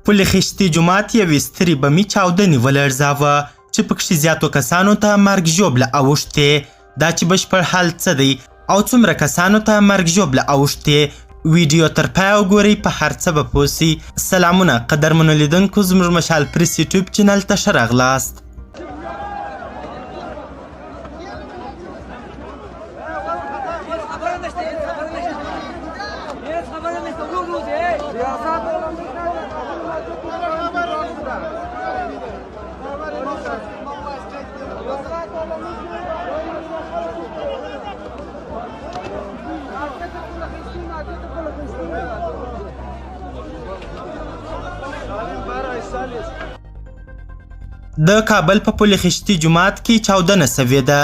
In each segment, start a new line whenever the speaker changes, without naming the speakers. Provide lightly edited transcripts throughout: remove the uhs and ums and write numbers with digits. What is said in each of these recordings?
پل خشتي جومات یوې سترې بمي چاودنې ولړزاوه چې پکښې زیاتو کسانو ته مرګ ژوبله اوښتې. دا چې بشپړ حال څه دی او څومره کسانو ته مرګ ژوبله اوښتې، ویډیو تر پای وګورئ، په هر څه به پوه سئ. سلامونه قدرمنو لیدونکو، زموږ مشال پریس یوټیوب چینل ته ښه راغلاست. د کابل په پل خشتي جومات کې چاودنه سوې ده.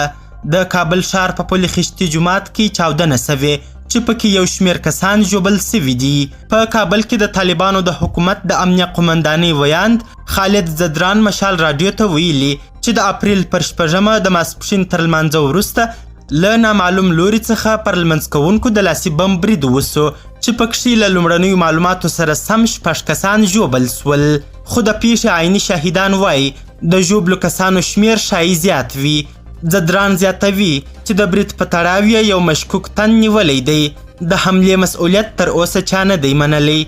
د کابل ښار په پل خشتي جومات کې چاودنه سوې چې پکې یو شمېر کسان ژوبل سوي دي. په کابل کې د طالبانو د حکومت د امنیه قومندانۍ ویاند خالد زدران مشال راډیو ته ویلي چې د اپریل پر 6 د ماسپښین تر لمانځه وروسته له نامعلوم لوري څخه پر لمونځ کوونکو د لاسي بم برید وسو چې پکښې له لومړنیو معلوماتو سره سم 6 کسان ژوبل سول. خو د پیښې عیني شاهدان وایي د ژوبلو کسانو شمیر شایي زیات وي. زدران زیاتوي چې د برید په تړاو یې یو مشکوک تن نیولی دی. د حملې مسؤلیت تر اوسه چا نه دی منلی.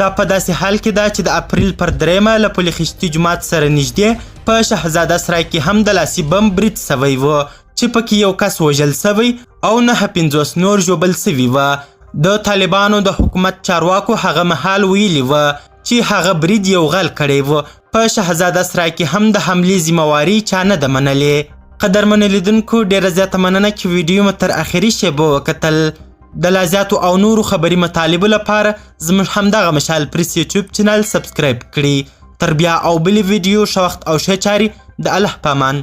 دا په داسې حال کې ده چې د اپریل پر 3 له پل خشتي جومات سره نږدې په شهزاده سرای کې هم د لاسي بم برید سوی و چې پکې یو کس وژل سوی او 950 نور ژوبل سوي وه. د طالبانو د حکومت چارواکو هغه مهال ویلي وه چې هغه برید یو غل کړی و. په شهزاده سرای کې هم د حملې ذمهواري چا نه ده منلې. قدرمنو لیدونکو، ډیره زیاته مننه چې ویډیو مو تر اخري شیبو وکتل. د لا زیاتو او نورو خبري مطالبو لپاره زموږ همدغه مشال پریس یوټیوب چینل سبسکرایب کړي. تر بیا او بلې ویډیو ښه وخت او ښه چارې. د الله په امان.